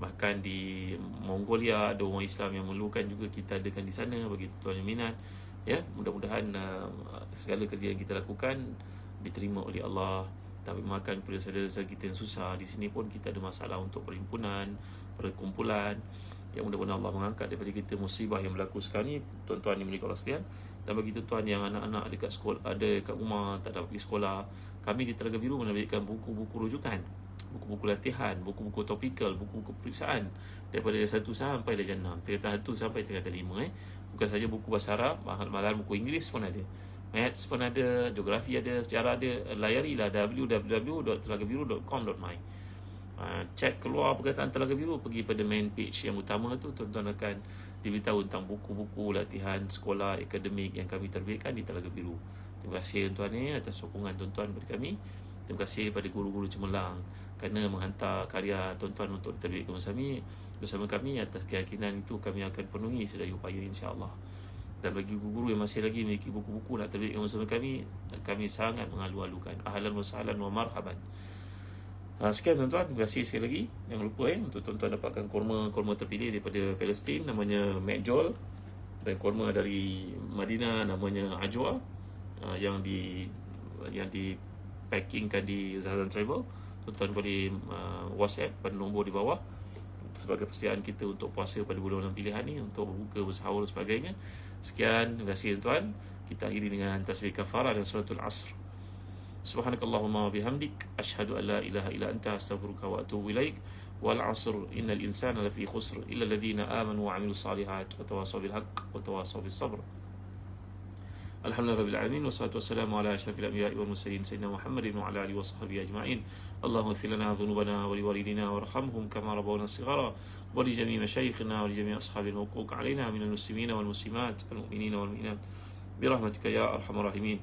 bahkan di Mongolia ada orang Islam yang memerlukan juga, kita adakan di sana bagi tuan-tuan yang minat. Ya, mudah-mudahan segala kerja yang kita lakukan diterima oleh Allah dan makan pada saudara-saudara kita yang susah. Di sini pun kita ada masalah untuk perhimpunan, perkumpulan. Yang mudah-mudahan Allah mengangkat daripada kita musibah yang berlaku sekarang ni, tuan-tuan yang mulia Allah sekalian. Dan bagi tuan-tuan yang anak-anak dekat sekolah, ada kat rumah tak dapat pergi sekolah, kami di Telaga Biru menerbitkan buku-buku rujukan, buku-buku latihan, buku-buku topikal, buku-buku periksaan daripada darjah 1 sampai darjah 6, tingkatan 1 sampai tingkatan 5. Bukan saja buku bahasa Arab, malahan buku Inggeris pun ada, Maths pun ada, geografi ada, sejarah ada. Layarilah www.telagabiru.com.my. Chat keluar perkataan Telaga Biru, pergi pada main page yang utama tu, tuan-tuan akan diberitahu tentang buku-buku latihan sekolah akademik yang kami terbitkan di Telaga Biru. Terima kasih tuan-tuan atas sokongan tuan-tuan kepada kami. Terima kasih kepada guru-guru cemerlang kerana menghantar karya tuan-tuan untuk diterbitkan bersama kami. Atas keyakinan itu kami akan penuhi sedaya upaya, insya-Allah. Dan bagi guru-guru yang masih lagi memiliki buku-buku nak terbitkan bersama kami sangat mengalu-alukan. Ahlan wa sahlan wa marhaban. Sekian tuan-tuan, terima kasih sekali lagi. Jangan lupa untuk tuan-tuan dapatkan kurma terpilih daripada Palestin, namanya Medjol, dan kurma dari Madinah namanya Ajwa, yang di packingkan di Zahran Travel. Tuan-tuan boleh WhatsApp pada nombor di bawah sebagai persediaan kita untuk puasa pada bulan-bulan pilihan ni, untuk berbuka, bersahur dan sebagainya. Sekian, terima kasih tuan. Kita akhiri dengan tasbih kafarah dan suratul Asr. Subhanakallahumma wa bihamdik, asyhadu an la ilaha illa anta, astaghfiruka wa atubu ilaik. Wal 'asr, innal insana lafi khusr illa alladhina amanu wa 'amilus salihat wa tawassaw bil haqq wa tawassaw bis sabr. Alhamdulillah rabbil alamin, wassalatu wassalamu ala asyrafil anbiya'i wal mursalin sayyidina Muhammadin wa ala alihi washabbihi ajma'in. Allahumma ighfir lana dhunubana wa liwalidina warhamhum kama rabbawna shighara, wa li jami'i mashayikhina wa li jami'i ashabil huquq alaina minal muslimina wal muslimat wal mu'minina wal mu'minat bi rahmatika ya arhamar rahimin.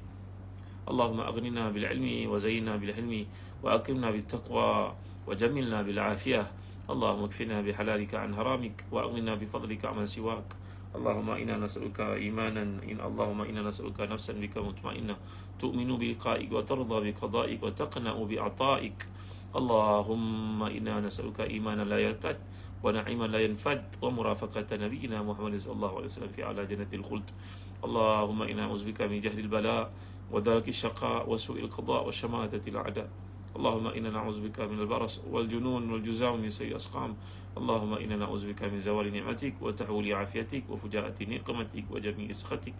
Allahumma aghnina bil ilmi wa zayyinna bil hilmi wa akrimna bit taqwa wa jammilna bil afiyah. Allahumma kfina bi halalika an haramik wa aghnina bi fadlika amman siwak. Allahumma inna nas'aluka imanan Allahumma inna nas'aluka nafsan bika mutmainnah tu'minu bi liqa'ik wa tarda bi qada'ik wa taqna'u bi ata'ik. Allahumma inna nas'aluka imanan la yartad wa na'iman la yanfad wa murafaqata nabiyyina Muhammadin sallallahu alaihi wasallam fi ala jannatil khuld. Allahumma inna na'udzubika min jahdil bala wa darkil syaqa wa su'il qada' wa shamatatil a'da. Allahumma inna na'udzubika minal baras wal junun wal juzam min sayyi asqam. Allahumma inna na'udzubika min zawali ni'matik wa tahwili afiyatik wa fujaati niqmatik wa jami'i sakhatik.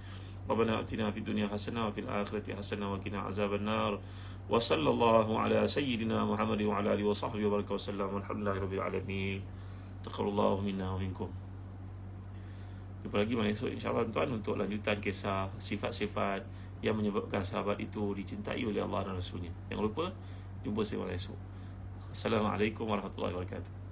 Rabbana atina fid dunya hasanah wa fil akhirati hasanah wa qina azaban nar. Wa sallallahu ala sayyidina Muhammadin wa ala alihi wa sahbihi wa baraka wa sallam. Alhamdulillahirabbil alamin. Taqabbalallahu minna wa minkum. Jumpa lagi malam esok insya-Allah tuan, untuk lanjutan kisah sifat-sifat yang menyebabkan sahabat itu dicintai oleh Allah dan Rasulnya. Jangan lupa, jumpa saya malam esok. Assalamualaikum warahmatullahi wabarakatuh.